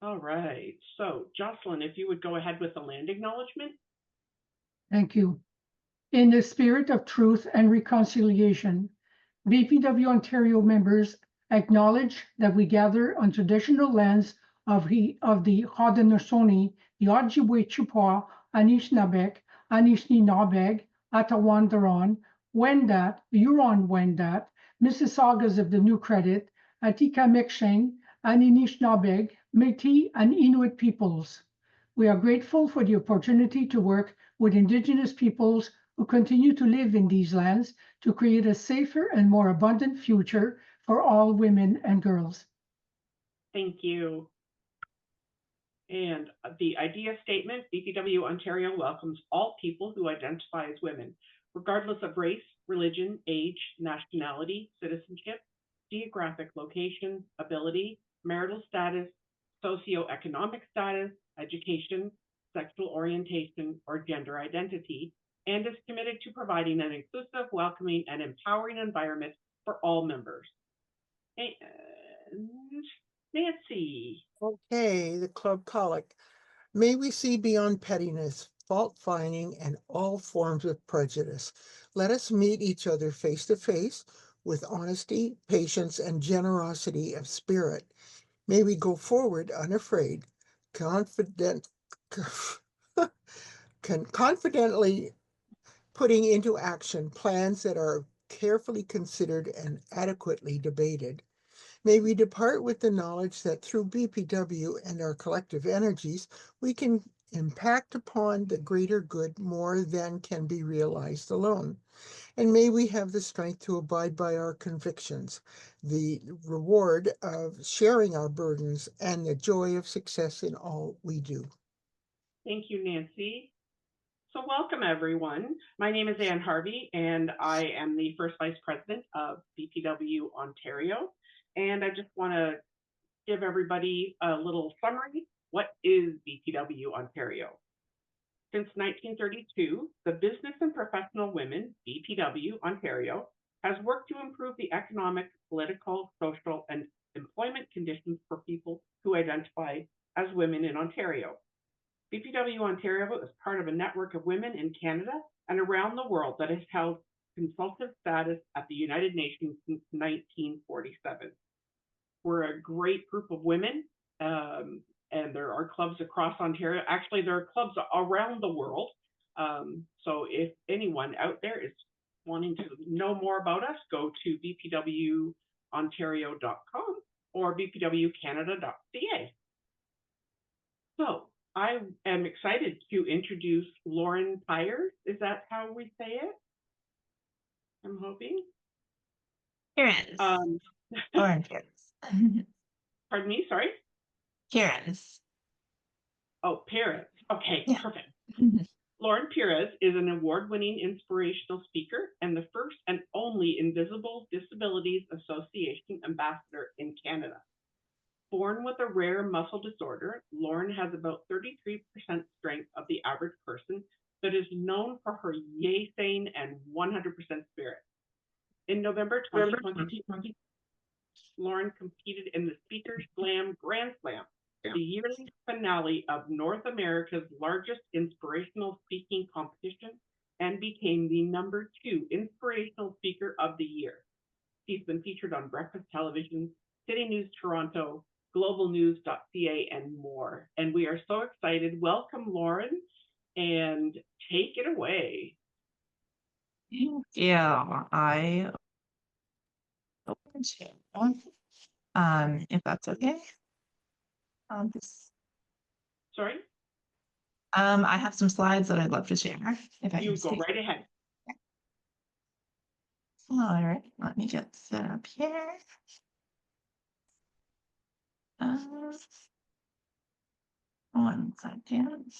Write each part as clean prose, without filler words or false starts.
All right. So, Jocelyn, if you would go ahead with the land acknowledgement. Thank you. In the spirit of truth and reconciliation, BPW Ontario members acknowledge that we gather on traditional lands of the Haudenosaunee, the Ojibwe Chippewa, Anishinaabeg, Anishinaabeg, Attawandaron, Wendat, Huron-Wendat, Mississaugas of the New Credit, Atikameksheng, Anishinaabe, Métis, and Inuit peoples. We are grateful for the opportunity to work with Indigenous peoples who continue to live in these lands to create a safer and more abundant future for all women and girls. Thank you. And the idea statement, BPW Ontario welcomes all people who identify as women, regardless of race, religion, age, nationality, citizenship, geographic location, ability, marital status, socioeconomic status, education, sexual orientation, or gender identity, and is committed to providing an inclusive, welcoming, and empowering environment for all members. And Nancy. Okay, the Club Colic. May we see beyond pettiness, fault-finding, and all forms of prejudice. Let us meet each other face to face with honesty, patience, and generosity of spirit. May we go forward unafraid, confidently putting into action plans that are carefully considered and adequately debated. May we depart with the knowledge that through BPW and our collective energies, we can impact upon the greater good more than can be realized alone. And may we have the strength to abide by our convictions, the reward of sharing our burdens, and the joy of success in all we do. Thank you, Nancy. So welcome, everyone. My name is Ann Harvey, and I am the first vice president of BPW Ontario. And I just want to give everybody a little summary. What is BPW Ontario? Since 1932, the Business and Professional Women, BPW Ontario, has worked to improve the economic, political, social, and employment conditions for people who identify as women in Ontario. BPW Ontario is part of a network of women in Canada and around the world that has held consultative status at the United Nations since 1947. We're a great group of women, and there are clubs across Ontario. Actually, there are clubs around the world. So if anyone out there is wanting to know more about us, go to bpwontario.com or bpwcanada.ca. So I am excited to introduce Lauren Pires. Is that how we say it? I'm hoping. Pires. Lauren Pires. Pardon me, sorry? Pires. Oh, Pires. Okay, yeah. Perfect. Lauren Pires is an award-winning inspirational speaker and the first and only Invisible Disabilities Association ambassador in Canada. Born with a rare muscle disorder, Lauren has about 33% strength of the average person, but is known for her yay-sane and 100% spirit. In November 2020, Lauren competed in the Speaker Slam Grand Slam, the yearly finale of North America's largest inspirational speaking competition, and became the #2 inspirational speaker of the year. She's been featured on Breakfast Television, City News Toronto, globalnews.ca, and more. And we are so excited. Welcome, Lauren, and take it away. Thank you. I open share. If that's okay. Sorry? I have some slides that I'd love to share. If I You can go right ahead. All right, let me get set up here. One second.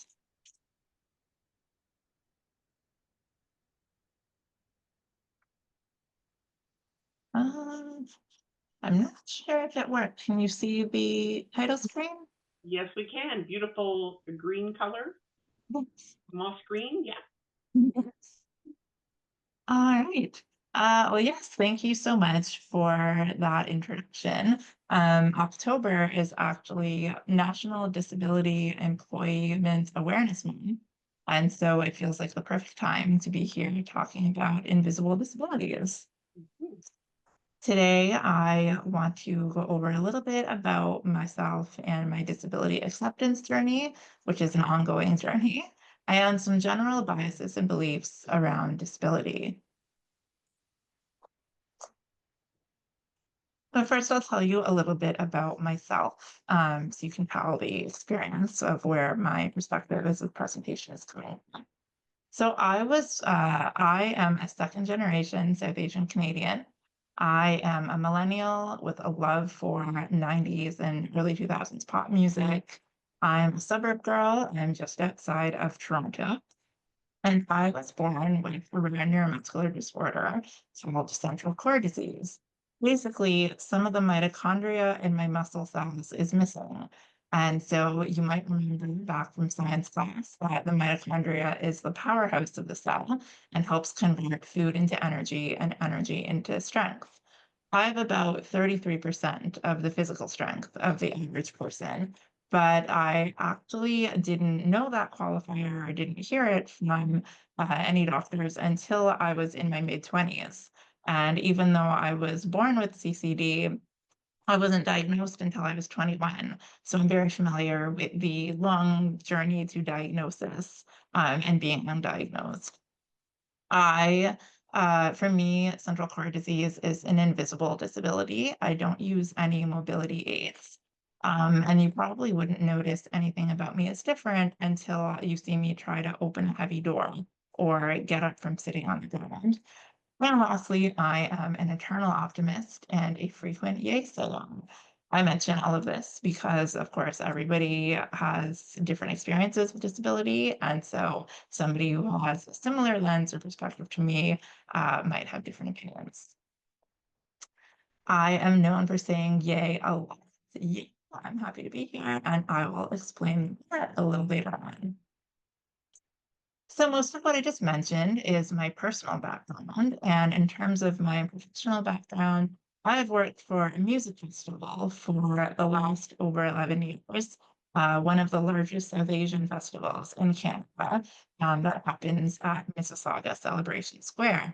I'm not sure if it worked. Can you see the title screen? Yes, we can. Beautiful green color. Moss green, yeah. Yes. All right. Well, yes, thank you so much for that introduction. October is actually National Disability Employment Awareness Month. And so it feels like the perfect time to be here talking about invisible disabilities. Mhm. Today, I want to go over a little bit about myself and my disability acceptance journey, which is an ongoing journey, and some general biases and beliefs around disability. But first, I'll tell you a little bit about myself, so you can tell the experience of where my perspective as a presentation is coming from. So I am a second generation South Asian Canadian. I am a millennial with a love for 90s and early 2000s pop music. I'm a suburb girl. I'm just outside of Toronto. And I was born with a rare neuromuscular disorder called central core disease. Basically, some of the mitochondria in my muscle cells is missing. And so you might remember back from science class that the mitochondria is the powerhouse of the cell and helps convert food into energy and energy into strength. I have about 33% of the physical strength of the average person, but I actually didn't know that qualifier or didn't hear it from any doctors until I was in my mid-20s. And even though I was born with CCD, I wasn't diagnosed until I was 21. So I'm very familiar with the long journey to diagnosis and being undiagnosed. For me, central core disease is an invisible disability. I don't use any mobility aids. And you probably wouldn't notice anything about me as different until you see me try to open a heavy door or get up from sitting on the ground. And lastly, I am an eternal optimist and a frequent yay sayer. I mention all of this because, of course, everybody has different experiences with disability. And so somebody who has a similar lens or perspective to me might have different opinions. I am known for saying yay a lot. Yay. I'm happy to be here, and I will explain that a little later on. So most of what I just mentioned is my personal background. And in terms of my professional background, I've worked for a music festival for the last over 11 years, one of the largest South Asian festivals in Canada that happens at Mississauga Celebration Square.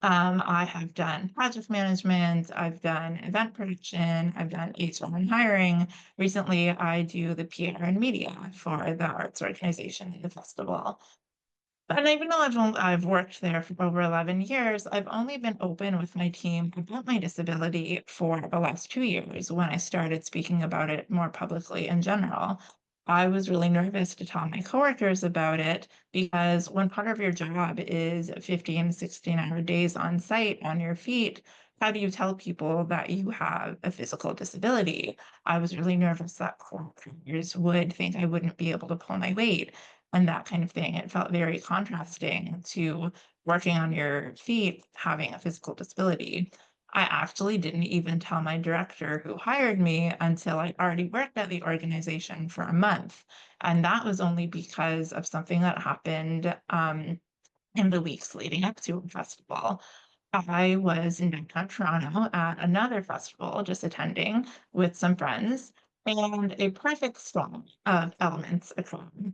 I have done project management, I've done event production, I've done HR and hiring. Recently, I do the PR and media for the arts organization in the festival. And even though I've worked there for over 11 years, I've only been open with my team about my disability for the last 2 years when I started speaking about it more publicly in general. I was really nervous to tell my coworkers about it because when part of your job is 15, 16-hour days on site on your feet, how do you tell people that you have a physical disability? I was really nervous that coworkers would think I wouldn't be able to pull my weight and that kind of thing. It felt very contrasting to working on your feet, having a physical disability. I actually didn't even tell my director who hired me until I already worked at the organization for a month. And that was only because of something that happened in the weeks leading up to a festival. I was in downtown Toronto at another festival, just attending with some friends, and a perfect storm of elements occurred.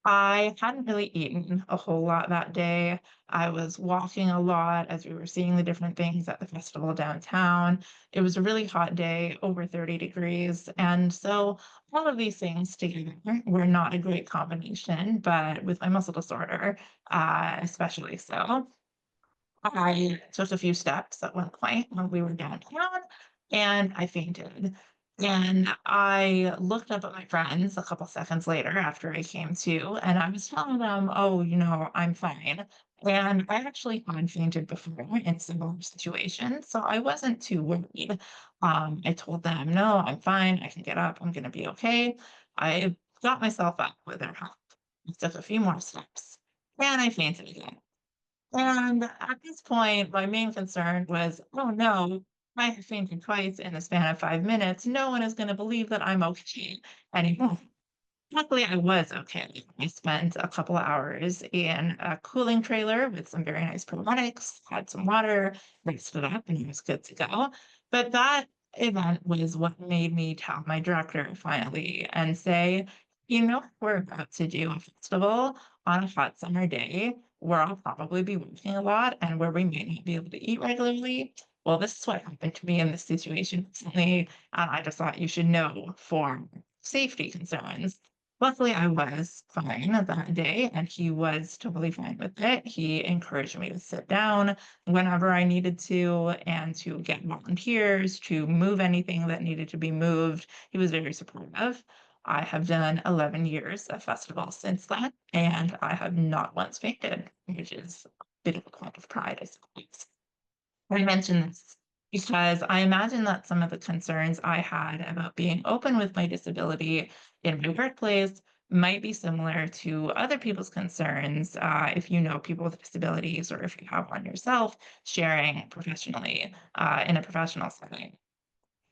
I hadn't really eaten a whole lot that day. I was walking a lot as we were seeing the different things at the festival downtown. It was a really hot day, over 30 degrees. And so all of these things together were not a great combination, but with my muscle disorder, especially so. I took a few steps at one point when we were downtown and I fainted. And I looked up at my friends a couple seconds later after I came to, and I was telling them, oh, I'm fine. And I actually had fainted before in similar situations, so I wasn't too worried. I told them, no, I'm fine. I can get up. I'm going to be okay. I got myself up with their help. I took a few more steps and I fainted again. And at this point, my main concern was, oh no, I have fainted twice in the span of 5 minutes. No one is going to believe that I'm okay anymore. Luckily, I was okay. I spent a couple of hours in a cooling trailer with some very nice paramedics, had some water, rested up, and I was good to go. But that event was what made me tell my director finally and say, you know, we're about to do a festival on a hot summer day where I'll probably be working a lot and where we may not be able to eat regularly. Well, this is what happened to me in this situation recently, and I just thought you should know for safety concerns. Luckily, I was fine that day, and he was totally fine with it. He encouraged me to sit down whenever I needed to and to get volunteers to move anything that needed to be moved. He was very supportive. I have done 11 years of festivals since then, and I have not once fainted, which is a bit of a point of pride, I suppose. I mention this because I imagine that some of the concerns I had about being open with my disability in my workplace might be similar to other people's concerns, if you know people with disabilities or if you have one yourself, sharing professionally in a professional setting.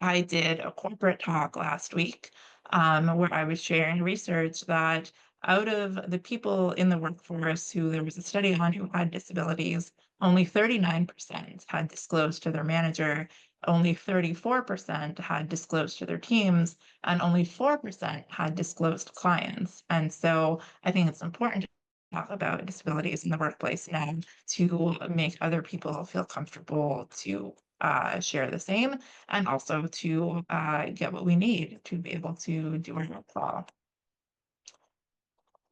I did a corporate talk last week where I was sharing research that out of the people in the workforce who there was a study on who had disabilities, only 39% had disclosed to their manager, only 34% had disclosed to their teams, and only 4% had disclosed to clients. And so I think it's important to talk about disabilities in the workplace now to make other people feel comfortable to share the same and also to get what we need to be able to do our work well.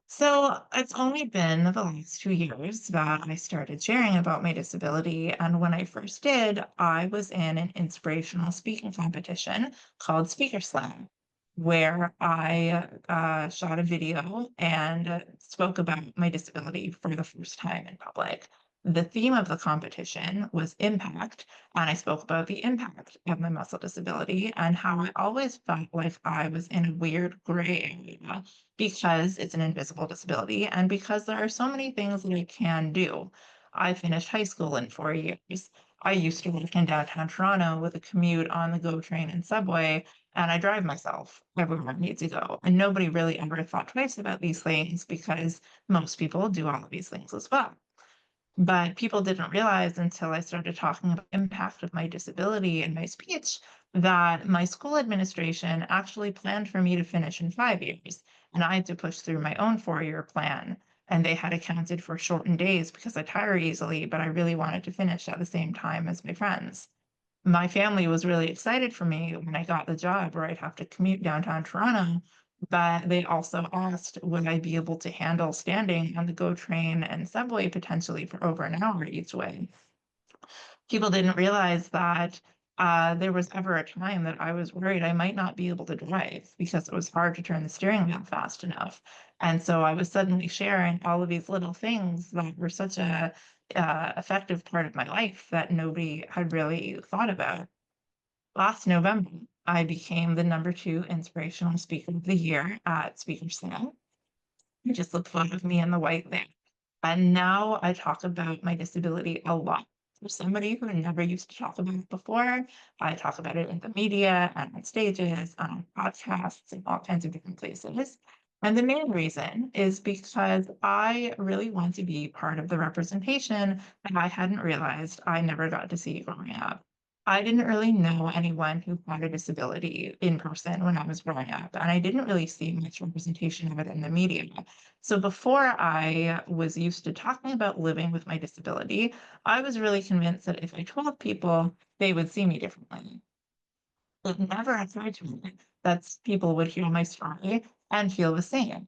So it's only been the last 2 years that I started sharing about my disability. And when I first did, I was in an inspirational speaking competition called Speaker Slam, where I shot a video and spoke about my disability for the first time in public. The theme of the competition was impact, and I spoke about the impact of my muscle disability and how I always felt like I was in a weird gray area because it's an invisible disability and because there are so many things that I can do. I finished high school in 4 years. I used to work in downtown Toronto with a commute on the GO train and subway, and I drive myself everywhere I need to go. And nobody really ever thought twice about these things because most people do all of these things as well. But people didn't realize until I started talking about the impact of my disability in my speech that my school administration actually planned for me to finish in 5 years, and I had to push through my own 4-year plan. And they had accounted for shortened days because I tire easily, but I really wanted to finish at the same time as my friends. My family was really excited for me when I got the job where I'd have to commute downtown Toronto, but they also asked, would I be able to handle standing on the GO train and subway potentially for over an hour each way? People didn't realize that there was ever a time that I was worried I might not be able to drive because it was hard to turn the steering wheel fast enough. And so I was suddenly sharing all of these little things that were such a effective part of my life that nobody had really thought about. Last November, I became the #2 inspirational speaker of the year at Speaker Slam. You just look photo of me in the white there. And now I talk about my disability a lot. For somebody who never used to talk about it before, I talk about it in the media and on stages, on podcasts, and all kinds of different places. And the main reason is because I really want to be part of the representation that I hadn't realized I never got to see growing up. I didn't really know anyone who had a disability in person when I was growing up, and I didn't really see much representation of it in the media. So before I was used to talking about living with my disability, I was really convinced that if I told people, they would see me differently. It never occurred to me that people would hear my story and feel the same.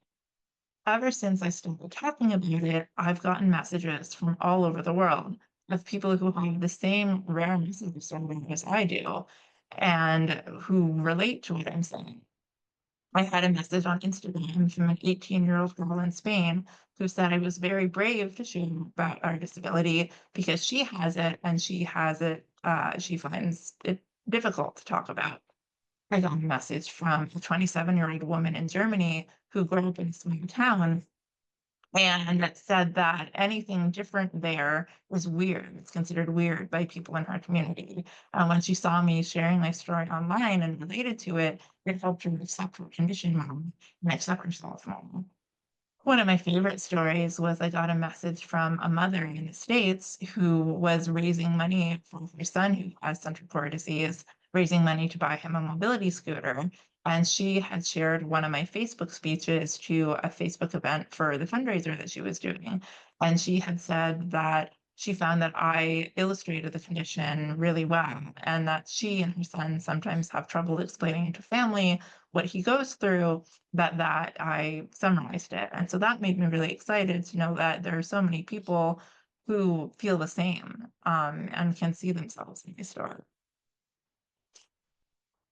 Ever since I started talking about it, I've gotten messages from all over the world of people who have the same rare muscle disorder as I do and who relate to what I'm saying. I had a message on Instagram from an 18-year-old girl in Spain who said I was very brave to share about our disability because she has it and she finds it difficult to talk about. I got a message from a 27-year-old woman in Germany who grew up in a small town and said that anything different there was weird. It's considered weird by people in her community. When she saw me sharing my story online and related to it, it helped her accept her condition more and accept herself more. One of my favorite stories was I got a message from a mother in the States who was raising money for her son who has central cord disease, raising money to buy him a mobility scooter. And she had shared one of my Facebook speeches to a Facebook event for the fundraiser that she was doing. And she had said that she found that I illustrated the condition really well, and that she and her son sometimes have trouble explaining to family what he goes through, that I summarized it. And so that made me really excited to know that there are so many people who feel the same, and can see themselves in my story.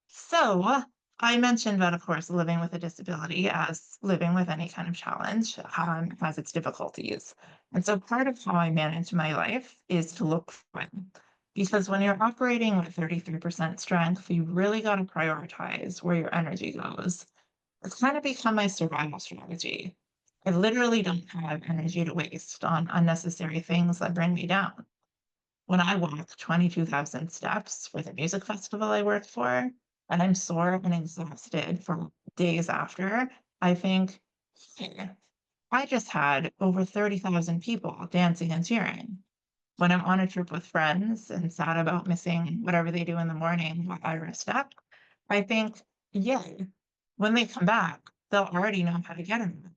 So I mentioned that, of course, living with a disability, as living with any kind of challenge, has its difficulties. And so part of how I manage my life is to look for them. Because when you're operating with 33% strength, you really got to prioritize where your energy goes. It's kind of become my survival strategy. I literally don't have energy to waste on unnecessary things that bring me down. When I walk 22,000 steps for the music festival I work for, and I'm sore and exhausted for days after, I think, "Hey, I just had over 30,000 people dancing and cheering." When I'm on a trip with friends and sad about missing whatever they do in the morning while I rest up, I think, yay, when they come back, they'll already know how to get in.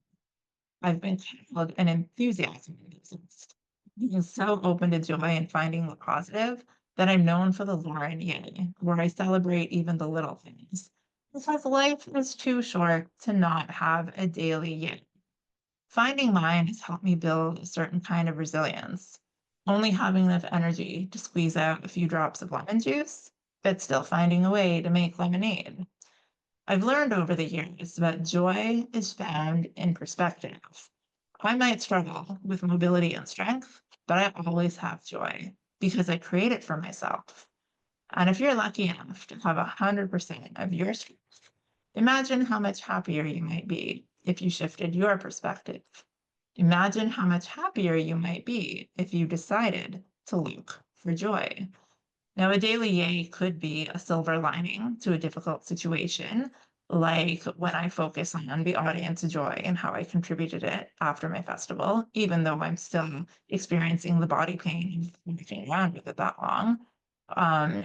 I've been called an enthusiasm enthusiast, being so open to joy and finding the positive that I'm known for the Lauren Yay, where I celebrate even the little things. Because life is too short to not have a daily yay. Finding mine has helped me build a certain kind of resilience. Only having enough energy to squeeze out a few drops of lemon juice, but still finding a way to make lemonade. I've learned over the years that joy is found in perspective. I might struggle with mobility and strength, but I always have joy because I create it for myself. And if you're lucky enough to have 100% of your strength, imagine how much happier you might be if you shifted your perspective. Imagine how much happier you might be if you decided to look for joy. Now, a daily yay could be a silver lining to a difficult situation, like when I focus on the audience joy and how I contributed it after my festival, even though I'm still experiencing the body pain of walking around with it that long.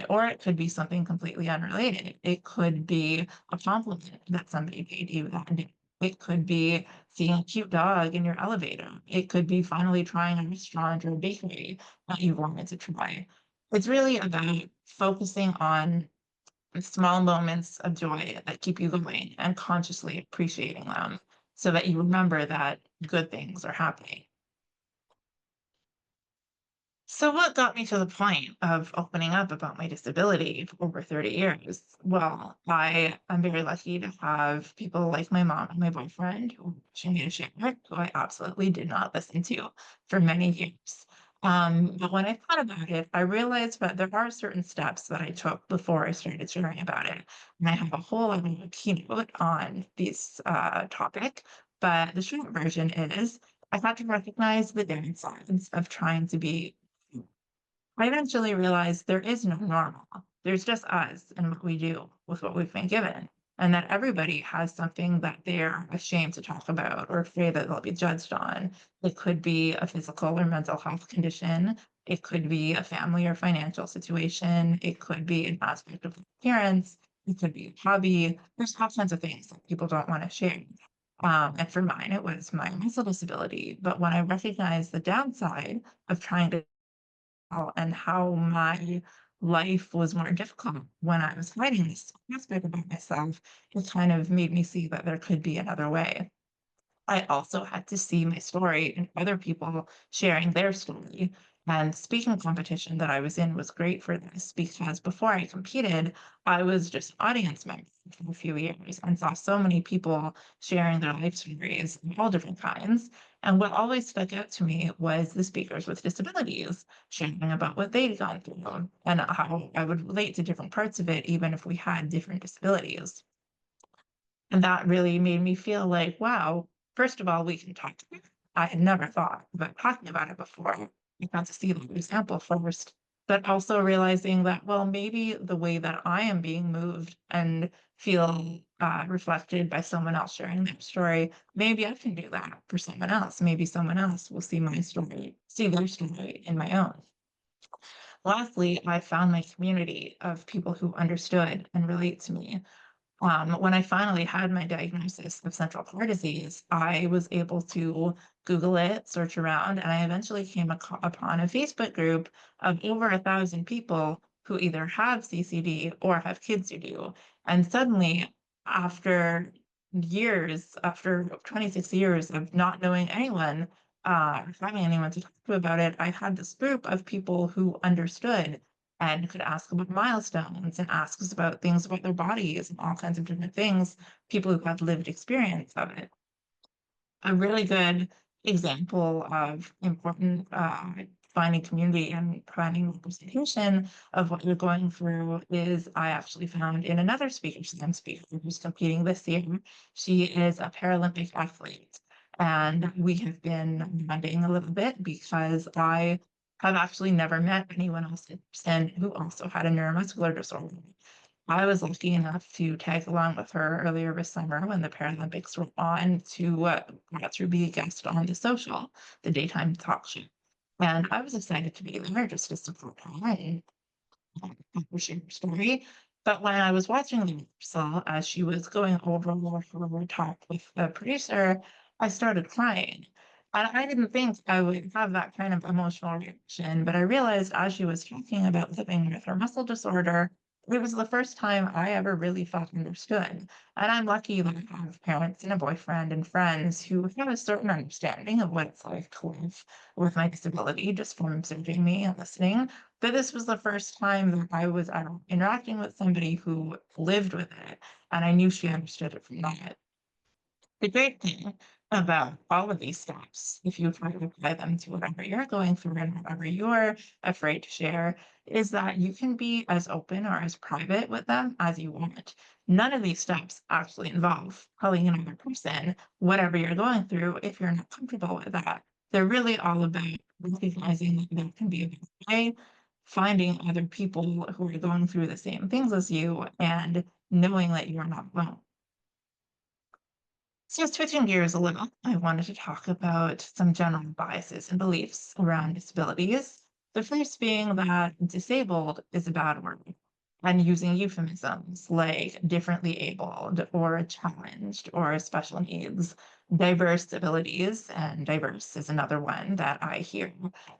Or it could be something completely unrelated. It could be a compliment that somebody paid you that day. It could be seeing a cute dog in your elevator. It could be finally trying a restaurant or a bakery that you've wanted to try. It's really about focusing on small moments of joy that keep you going and consciously appreciating them so that you remember that good things are happening. So what got me to the point of opening up about my disability for over 30 years? Well, I am very lucky to have people like my mom and my boyfriend who she made a share, who I absolutely did not listen to for many years. But when I thought about it, I realized that there are certain steps that I took before I started sharing about it. And I have a whole other keynote on this topic, but the short version is I had to recognize the downsides of trying to be. I eventually realized there is no normal. There's just us and what we do with what we've been given, and that everybody has something that they're ashamed to talk about or afraid that they'll be judged on. It could be a physical or mental health condition. It could be a family or financial situation. It could be an aspect of appearance. It could be a hobby. There's all kinds of things that people don't want to share. And for mine, it was my muscle disability. But when I recognized the downside of trying to and how my life was more difficult when I was hiding this aspect about myself, it kind of made me see that there could be another way. I also had to see my story and other people sharing their story. And speaking competition that I was in was great for this because before I competed, I was just an audience member for a few years and saw so many people sharing their life stories of all different kinds. And what always stuck out to me was the speakers with disabilities sharing about what they'd gone through and how I would relate to different parts of it, even if we had different disabilities. And that really made me feel like, wow, first of all, we can talk about it. I had never thought about talking about it before. I got to see the example first, but also realizing that, well, maybe the way that I am being moved and feel reflected by someone else sharing their story, maybe I can do that for someone else. Maybe someone else will see my story, see their story in my own. Lastly, I found my community of people who understood and relate to me. When I finally had my diagnosis of central core disease, I was able to Google it, search around, and I eventually came upon a Facebook group of over 1,000 people who either have CCD or have kids who do. And suddenly, after after 26 years of not knowing anyone, having anyone to talk to about it, I had this group of people who understood and could ask about milestones and ask us about things about their bodies and all kinds of different things, people who have lived experience of it. A really good example of important finding community and finding representation of what you're going through is I actually found in another STEM speaker who's competing this year. She is a Paralympic athlete. And we have been bonding a little bit because I have actually never met anyone else in person who also had a neuromuscular disorder. I was lucky enough to tag along with her earlier this summer when the Paralympics were on to got to be a guest on The Social, the daytime talk show. And I was excited to be there just to support her and share her story. But when I was watching the rehearsal, as she was going over her talk with the producer, I started crying. And I didn't think I would have that kind of emotional reaction, but I realized as she was talking about living with her muscle disorder, it was the first time I ever really felt understood. And I'm lucky that I have parents and a boyfriend and friends who have a certain understanding of what it's like to live with my disability just from observing me and listening. But this was the first time that I was interacting with somebody who lived with it, and I knew she understood it from that. The great thing about all of these steps, if you try to apply them to whatever you're going through and whatever you're afraid to share, is that you can be as open or as private with them as you want. None of these steps actually involve telling another person whatever you're going through if you're not comfortable with that. They're really all about recognizing that there can be a better way, finding other people who are going through the same things as you, and knowing that you're not alone. So switching gears a little, I wanted to talk about some general biases and beliefs around disabilities. The first being that disabled is a bad word, and using euphemisms like differently abled or challenged or special needs, diverse abilities, and diverse is another one that I hear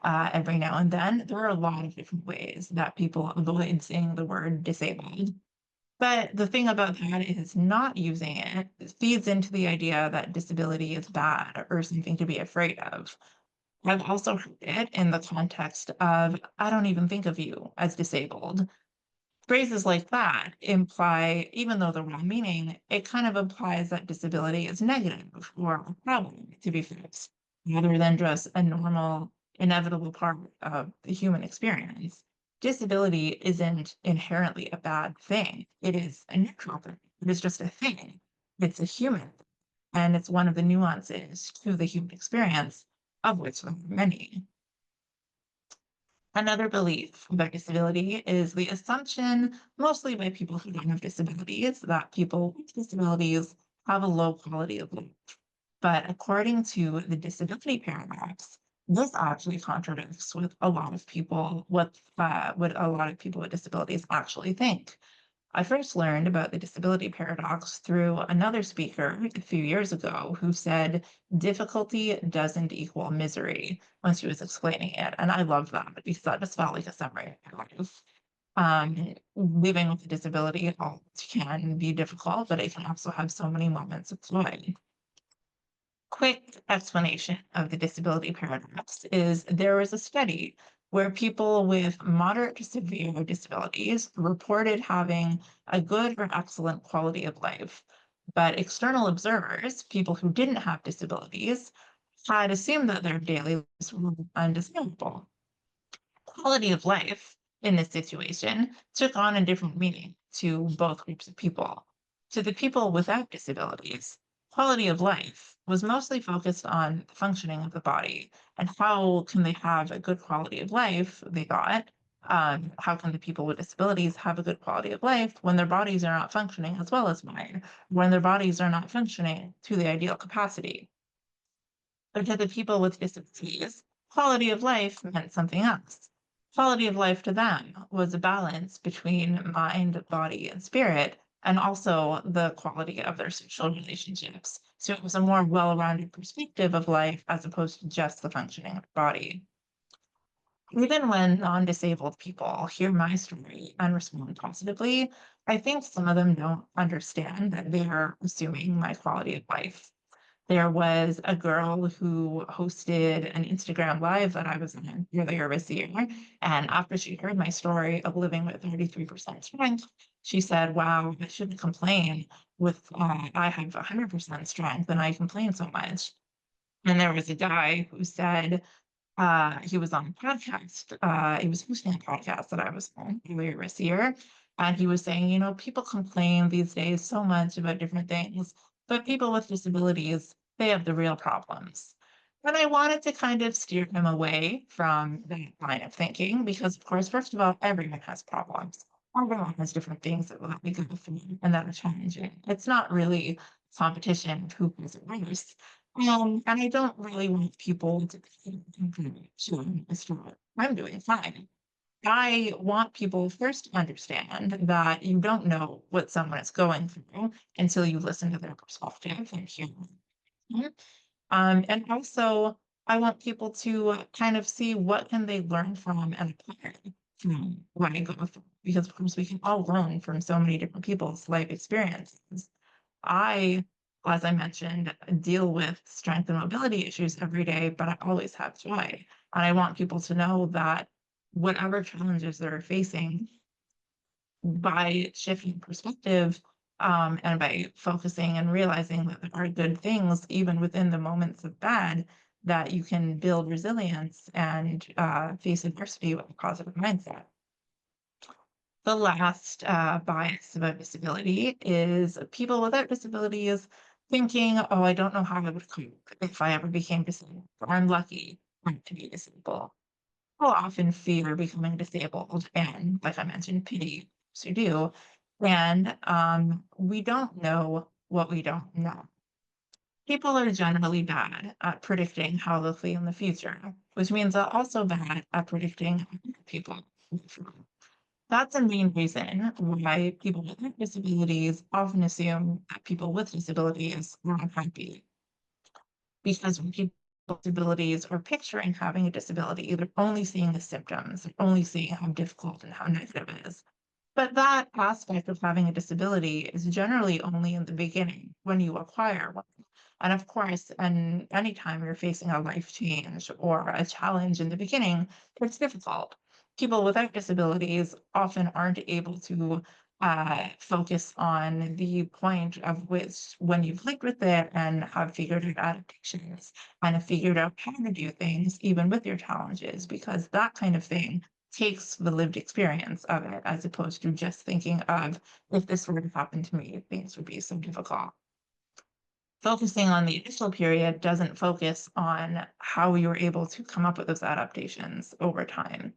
every now and then. There are a lot of different ways that people avoid saying the word disabled. But the thing about that is not using it feeds into the idea that disability is bad or something to be afraid of. I've also heard it in the context of, I don't even think of you as disabled. Phrases like that imply, even though they're well meaning, it kind of implies that disability is negative or a problem to be fixed, rather than just a normal, inevitable part of the human experience. Disability isn't inherently a bad thing. It is a neutral thing. It is just a thing. It's a human, and it's one of the nuances to the human experience, of which there are many. Another belief about disability is the assumption, mostly by people who don't have disabilities, that people with disabilities have a low quality of life. But according to the disability paradox, this actually contradicts with a lot of people what a lot of people with disabilities actually think. I first learned about the disability paradox through another speaker a few years ago who said difficulty doesn't equal misery when she was explaining it. And I love that because that just felt like a summary of my life. Living with a disability can be difficult, but it can also have so many moments of joy. Quick explanation of the disability paradox is there was a study where people with moderate to severe disabilities reported having a good or excellent quality of life. But external observers, people who didn't have disabilities, had assumed that their daily lives were undesirable. Quality of life in this situation took on a different meaning to both groups of people. To the people without disabilities, quality of life was mostly focused on the functioning of the body and how can they have a good quality of life, they thought. How can the people with disabilities have a good quality of life when their bodies are not functioning as well as mine, when their bodies are not functioning to the ideal capacity? But to the people with disabilities, quality of life meant something else. quality of life to them was a balance between mind, body, and spirit, and also the quality of their social relationships. So it was a more well-rounded perspective of life as opposed to just the functioning of the body. Even when non-disabled people hear my story and respond positively, I think some of them don't understand that they are assuming my quality of life. There was a girl who hosted an Instagram live that I was on earlier this year. And after she heard my story of living with 33% strength, she said, wow, I shouldn't complain I have 100% strength and I complain so much. And there was a guy who said, he was on a podcast, he was hosting a podcast that I was on earlier this year. And he was saying, people complain these days so much about different things, but people with disabilities, they have the real problems. And I wanted to kind of steer him away from that line of thinking because, of course, first of all, everyone has problems. Everyone has different things that will be good for you and that are challenging. It's not really competition of who has it worse. And I don't really want people to think, sure, I'm doing fine. I want people first to understand that you don't know what someone is going through until you listen to their perspective and hear them. And also, I want people to kind of see what can they learn from and apply from what I go through, because of course we can all learn from so many different people's life experiences. I, as I mentioned, deal with strength and mobility issues every day, but I always have joy. And I want people to know that whatever challenges they're facing, by shifting perspective, and by focusing and realizing that there are good things, even within the moments of bad, that you can build resilience and face adversity with a positive mindset. The last bias about disability is people without disabilities thinking, oh, I don't know how I would cope if I ever became disabled. I'm lucky not to be disabled. People often fear becoming disabled and, like I mentioned, pity those who do. And we don't know what we don't know. People are generally bad at predicting how they'll feel in the future, which means they're also bad at predicting how people will feel. That's a main reason why people with disabilities often assume that people with disabilities are unhappy. Because when people with disabilities are picturing having a disability, they're only seeing the symptoms, they're only seeing how difficult and how negative it is. But that aspect of having a disability is generally only in the beginning when you acquire one. And of course, and anytime you're facing a life change or a challenge in the beginning, it's difficult. People without disabilities often aren't able to focus on the point of which when you've lived with it and have figured out adaptations and have figured out how to do things, even with your challenges, because that kind of thing takes the lived experience of it as opposed to just thinking of if this were to happen to me, things would be so difficult. Focusing on the initial period doesn't focus on how you were able to come up with those adaptations over time.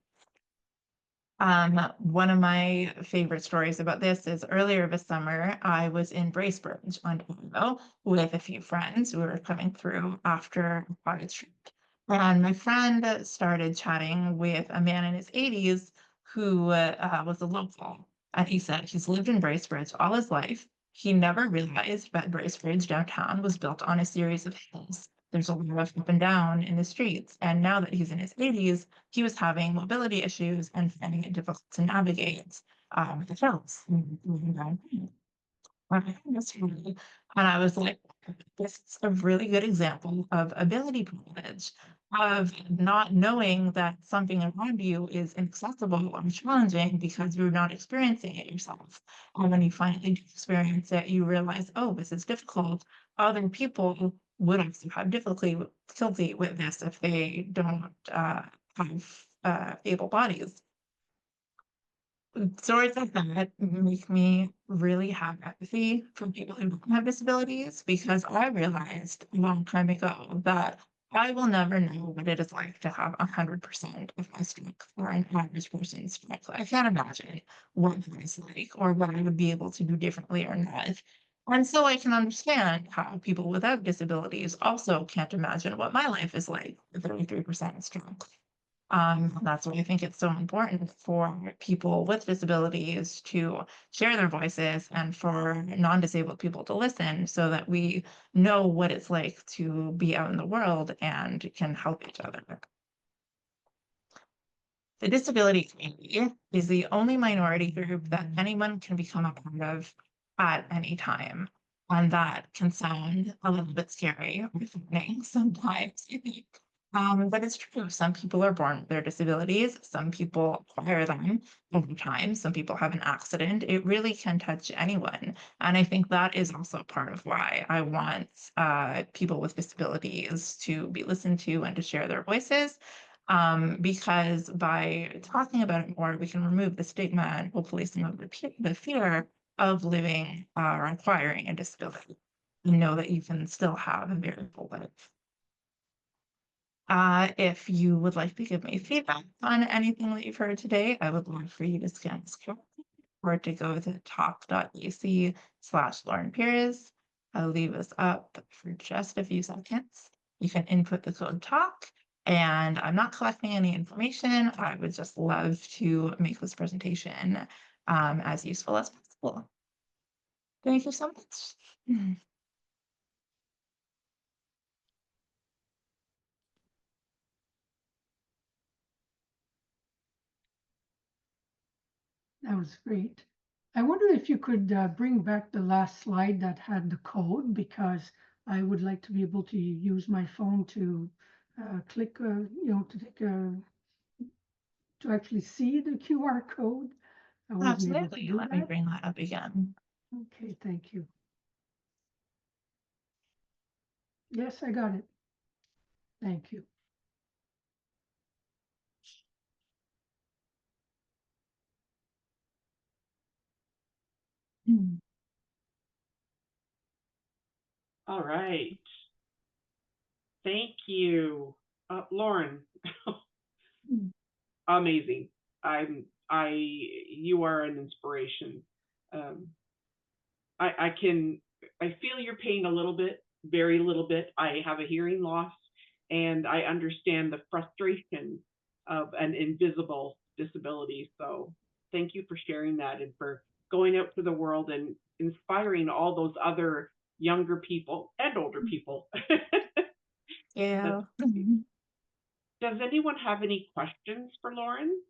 One of my favorite stories about this is earlier this summer, I was in Bracebridge, Ontario, with a few friends who were coming through after a cottage trip. And my friend started chatting with a man in his 80s who was a local. And he said he's lived in Bracebridge all his life. He never realized that Bracebridge downtown was built on a series of hills. There's a lot of up and down in the streets. And now that he's in his 80s, he was having mobility issues and finding it difficult to navigate the hills moving downtown. When I heard this story, and I was like, this is a really good example of ability privilege, of not knowing that something around you is inaccessible or challenging because you're not experiencing it yourself. And when you finally do experience it, you realize, oh, this is difficult. Other people would also have difficulty with this if they don't have able bodies. Stories like that make me really have empathy for people who don't have disabilities because I realized a long time ago that I will never know what it is like to have 100% of my strength or an average person's strength. I can't imagine what that is like or what I would be able to do differently or not. And so I can understand how people without disabilities also can't imagine what my life is like with 33% strength. That's why I think it's so important for people with disabilities to share their voices and for non-disabled people to listen so that we know what it's like to be out in the world and can help each other. The disability community is the only minority group that anyone can become a part of at any time. And that can sound a little bit scary or threatening sometimes, I think. But it's true. Some people are born with their disabilities. Some people acquire them over time. Some people have an accident. It really can touch anyone. And I think that is also part of why I want people with disabilities to be listened to and to share their voices, because by talking about it more, we can remove the stigma and hopefully some of the fear of living or acquiring a disability, and know that you can still have a very full life. If you would like to give me feedback on anything that you've heard today, I would love for you to scan this QR code or to go to talk.ac/Lauren Pires. I'll leave this up for just a few seconds. You can input the code TALK, and I'm not collecting any information. I would just love to make this presentation as useful as possible. Thank you so much. That was great. I wonder if you could bring back the last slide that had the code, because I would like to be able to use my phone to click, to take to actually see the QR code. I wasn't able to Absolutely. do Let me that. bring that up again. Okay, thank you. Yes, I got it. Thank you. All right. Thank you. Lauren, amazing. You are an inspiration. Um, I feel your pain a little bit, very little bit. I have a hearing loss, and I understand the frustration of an invisible disability. So thank you for sharing that and for going out to the world and inspiring all those other younger people and older people. Yeah. Does anyone have any questions for Lauren?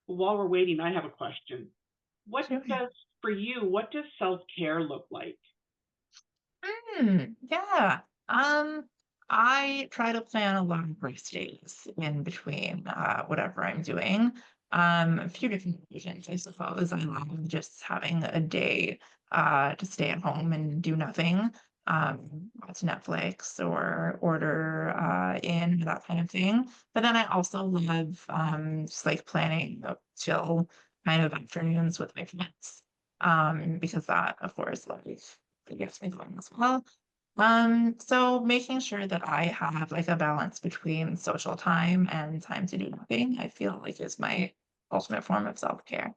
While we're waiting, I have a question. Sure. For you, what does self-care look like? Yeah. I try to plan a lot of rest days in between whatever I'm doing. A few different reasons, I suppose. I love just having a day to stay at home and do nothing. Watch Netflix or order in, that kind of thing. But then I also love just like planning chill kind of afternoons with my friends. Because that, of course, like it gets me going as well. So making sure that I have like a balance between social time and time to do nothing, I feel like is my ultimate form of self-care.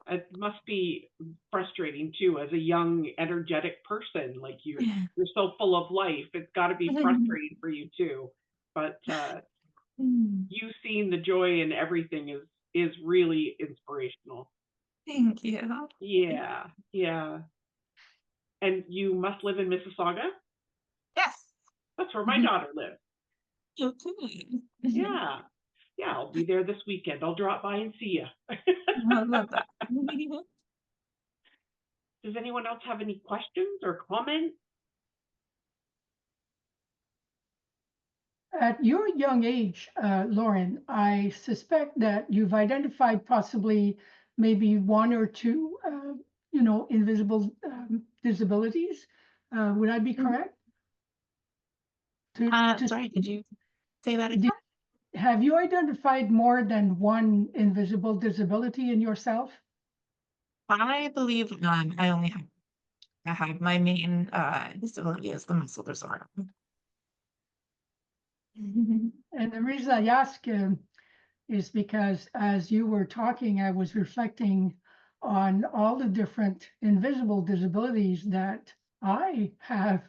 It must be frustrating too, as a young, energetic person. Like you're so full of life. It's got to be frustrating for you too. But you seeing the joy in everything is really inspirational. Thank you. Yeah, yeah. And you must live in Mississauga? Yes. That's where my daughter lives. Okay. Yeah. Yeah, I'll be there this weekend. I'll drop by and see you. I love that. Does anyone else have any questions or comments? At your young age, Lauren, I suspect that you've identified possibly maybe one or two, invisible disabilities. Would I be correct? Sorry, could you say that Did- again? have you identified more than one invisible disability in yourself? I believe I have my main disability is the muscle disorder. And the reason I ask is because as you were talking, I was reflecting on all the different invisible disabilities that I have.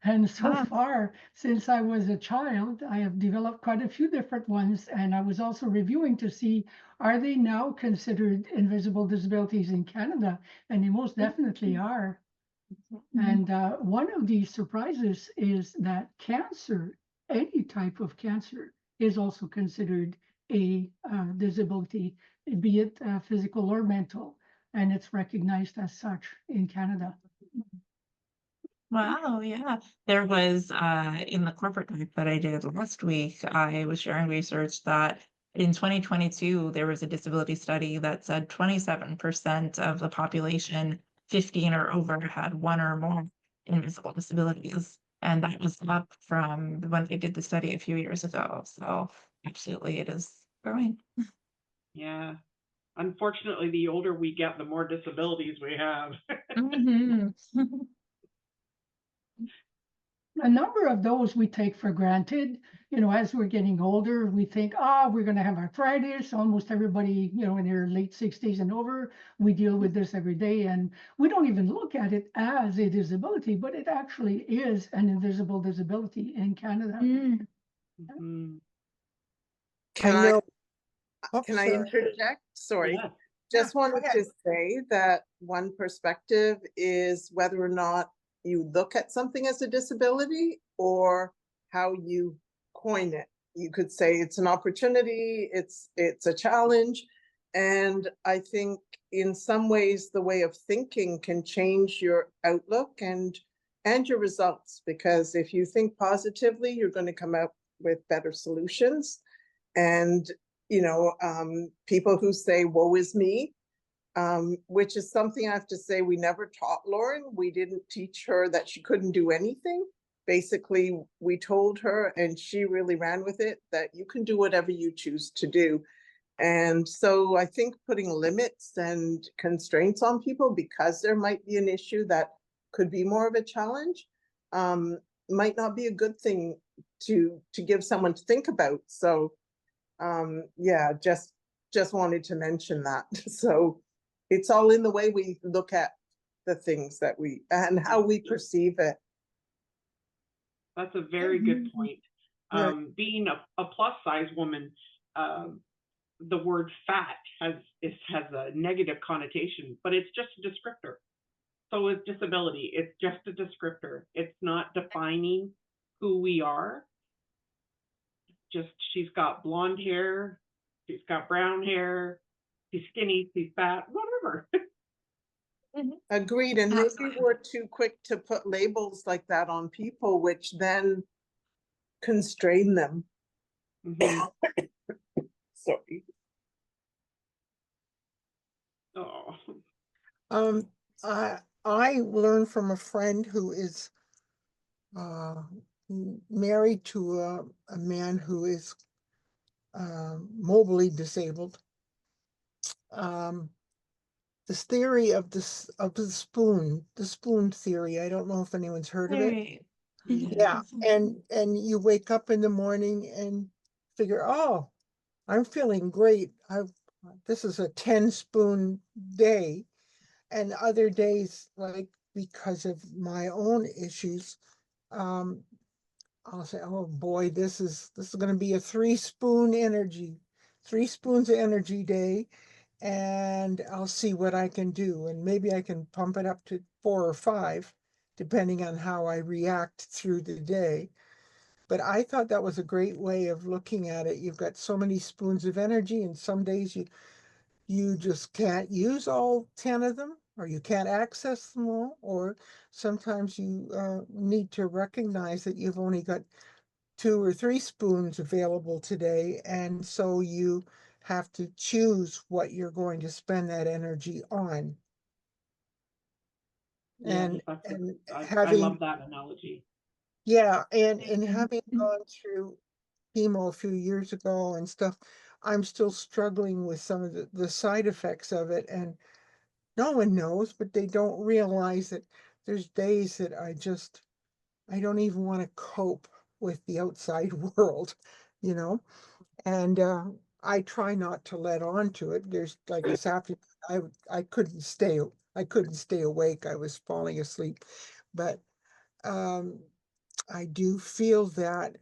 And so Ah. far, since I was a child, I have developed quite a few different ones. And I was also reviewing to see, are they now considered invisible disabilities in Canada? And they most definitely are. And one of the surprises is that cancer, any type of cancer, is also considered a disability, be it physical or mental, and it's recognized as such in Canada. Wow, yeah. There was in the corporate talk that I did last week, I was sharing research that in 2022 there was a disability study that said 27% of the population 15 or over had one or more invisible disabilities. And that was up from when they did the study a few years ago. So absolutely it is growing. Yeah. Unfortunately, the older we get, the more disabilities we have. Mhm. A number of those we take for granted. As we're getting older, we think, we're going to have arthritis. Almost everybody, in their late 60s and over, we deal with this every day. And we don't even look at it as a disability, but it actually is an invisible disability in Canada. Mm. Mhm. I know. Can I Sorry. interject? Sorry. Yeah. Just Yeah, go wanted ahead. to say that one perspective is whether or not you look at something as a disability or how you coin it. You could say it's an opportunity, it's a challenge. And I think in some ways the way of thinking can change your outlook and your results, because if you think positively, you're going to come up with better solutions. And people who say, woe is me, which is something I have to say we never taught Lauren. We didn't teach her that she couldn't do anything. Basically, we told her, and she really ran with it, that you can do whatever you choose to do. And so I think putting limits and constraints on people because there might be an issue that could be more of a challenge might not be a good thing to give someone to think about. So yeah, just wanted to mention that. So it's all in the way we look at the things that we and how we perceive it. That's a very good point. Right. Being a plus size woman, the word fat has a negative connotation, but it's just a descriptor. So is disability. It's just a descriptor. It's not defining who we are. Just she's got blonde hair, she's got brown hair, she's skinny, she's fat, whatever. Agreed. And maybe Absolutely. we're too quick to put labels like that on people, which then constrain them. Mhm. Sorry. Oh. I learned from a friend who is married to a man who is mobily disabled. This theory of the spoon theory. I don't know if anyone's heard of it. Right. Yeah, and you wake up in the morning and figure, oh, I'm feeling great. This is a 10-spoon day. And other days, like because of my own issues, I'll say, oh boy, this is going to be a 3 spoons of energy day, and I'll see what I can do. And maybe I can pump it up to 4 or 5, depending on how I react through the day. But I thought that was a great way of looking at it. You've got so many spoons of energy, and some days you just can't use all 10 of them, or you can't access them all, or sometimes you need to recognize that you've only got 2 or 3 spoons available today, and so you have to choose what you're going to spend that energy on. Yeah, And I having, love that analogy. yeah, and having Mhm. gone through chemo a few years ago and stuff, I'm still struggling with some of the side effects of it, and no one knows, but they don't realize that there's days that I don't even want to cope with the outside world, you know? And I try not to let on to it. There's like this afternoon, I couldn't stay awake. I was falling asleep. But I do feel that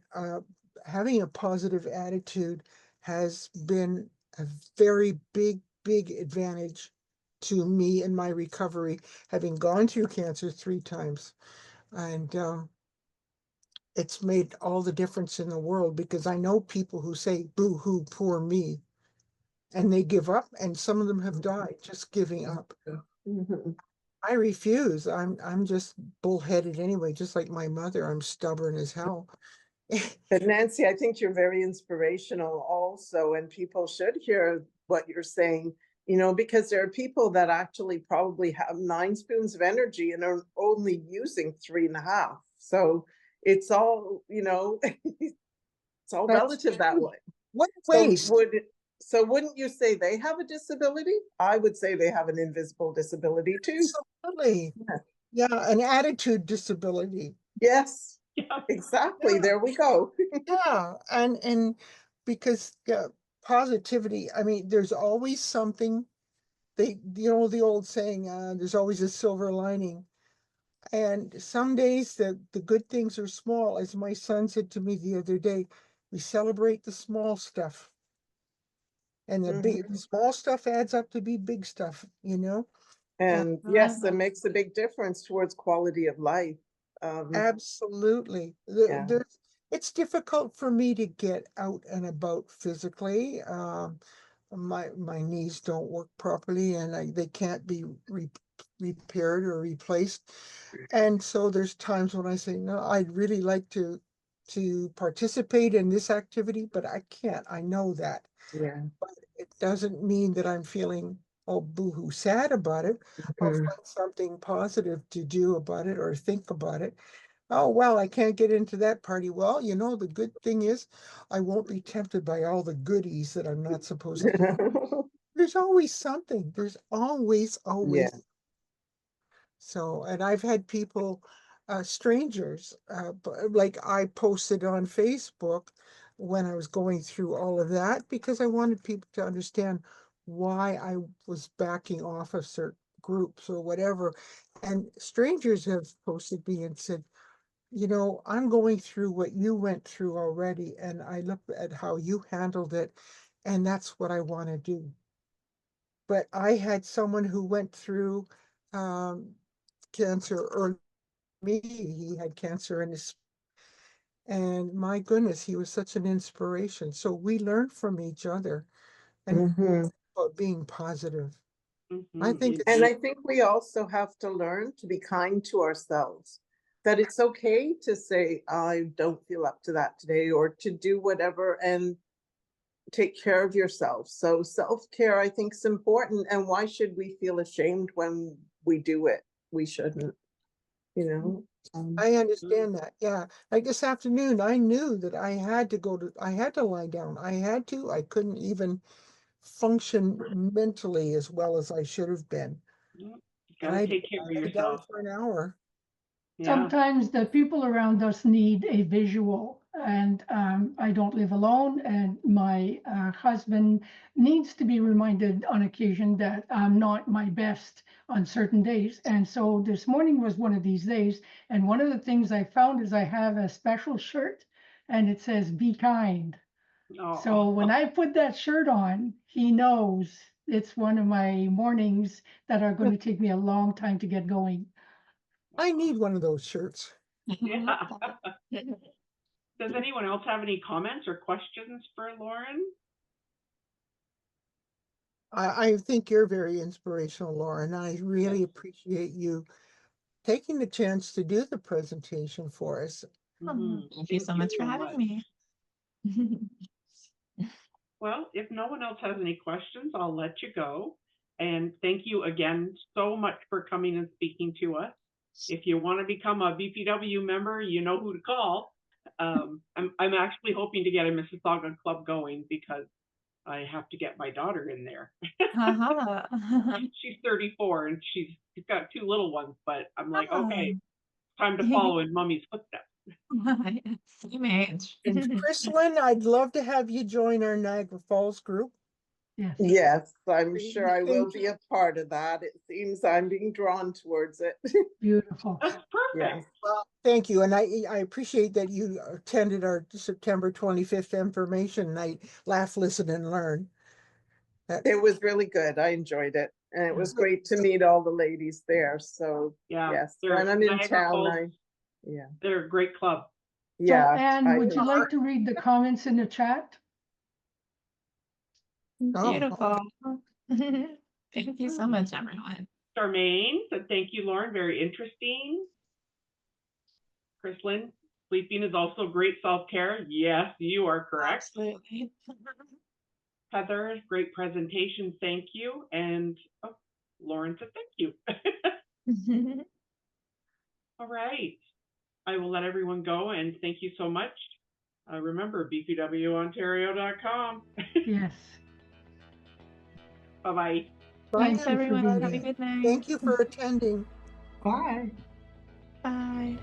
having a positive attitude has been a very big advantage to me in my recovery, having gone through cancer 3 times. And it's made all the difference in the world, because I know people who say, boo hoo, poor me, and they give up, and some of them have died just giving up. Mhm. I refuse. I'm just bullheaded anyway, just like my mother. I'm stubborn as hell. But Nancy, I think you're very inspirational also, and people should hear what you're saying, because there are people that actually probably have 9 spoons of energy and are only using 3.5. So it's all, it's all That's relative that true. way. What So waste? wouldn't you say they have a disability? I would say they have an invisible disability too. Absolutely. Yeah. Yeah, an attitude disability. Yes, Yeah. exactly. Yeah. There we go. Yeah, and because positivity, I mean, there's always something. The old saying, there's always a silver lining. And some days the good things are small. As my son said to me the other day, we celebrate the small stuff. And the Mhm. small stuff adds up to be big stuff, you know? And yes, it makes a big difference towards quality of life. Absolutely. Yeah. It's difficult for me to get out and about physically. My knees don't work properly, and they can't be repaired or replaced. And so there's times when I say, no, I'd really like to participate in this activity, but I can't. I know that. Yeah. It doesn't mean that I'm feeling all boohoo sad about it. I'll Mhm. find something positive to do about it or think about it. Oh, well, I can't get into that party. Well, the good thing is I won't be tempted by all the goodies that I'm not supposed to be. There's always something. There's always. Yeah. So, and I've had people, strangers, like I posted on Facebook when I was going through all of that, because I wanted people to understand why I was backing off of certain groups or whatever. And strangers have posted me and said, I'm going through what you went through already, and I look at how you handled it, and that's what I want to do. But I had someone who went through um, cancer, or me, he had cancer in his, and my goodness, he was such an inspiration. So we learned from each other, and Mhm. about being positive. I Mhm, think you And it's did. I think we also have to learn to be kind to ourselves, that it's okay to say, I don't feel up to that today, or to do whatever and take care of yourself. So self-care, I think, is important. And why should we feel ashamed when we do it? We shouldn't, you know? I Mm. understand that. Yeah. Like this afternoon, I knew that I had to lie down. I couldn't even function mentally as well as I should have been. Yeah. You And gotta I take care of lay down yourself. for an hour. Yeah. Sometimes the people around us need a visual, and I don't live alone, and my husband needs to be reminded on occasion that I'm not my best on certain days. And so this morning was one of these days, and one of the things I found is I have a special shirt, and it says "Be kind." Oh, So when I put that shirt on, he knows it's one of my mornings that are going to take me a long time to get going. I need one of those shirts. yeah. Does anyone else have any comments or questions for Lauren? I think you're very inspirational, Lauren. I Yes. really appreciate you taking the chance to do the presentation for us. Mhm. Thank you so much for having me. Well, if no one else has any questions, I'll let you go. And thank you again so much for coming and speaking to us. If you want to become a BPW member, you know who to call. I'm actually hoping to get a Mississauga club going because I have to get my daughter in there. She's 34 and she's got 2 little ones, but I'm like, okay, time to follow in mommy's footsteps. Same age. And Chrislyn, I'd love to have you join our Niagara Falls group. Yes. Yes, I'm sure I will Thank be a part of that. It seems I'm being drawn towards it. Beautiful. That's Yes. Well, thank you. And I appreciate that you attended our September 25th information night, Laugh, Listen, and Learn. It was really good. I enjoyed it. And it was great to meet all the ladies there. So, Yeah, yes, they're when I'm in Niagara town, Falls. yeah, They're a great club. So, yeah. Anne, would you I- like to read the comments in the chat? Oh, Beautiful. Thank you so much, everyone. Charmaine said, thank you, Lauren. Very interesting. Chrislyn, sleeping is also great self-care. Yes, you are correct. Absolutely. Heather, great presentation. Thank you. And Lauren said, thank you. All right. I will let everyone go and thank you so much. Remember, bpwontario.com. Yes. Bye-bye. bye, Thanks, everyone. Have a everybody. good night. Thank you for attending. Bye. Bye.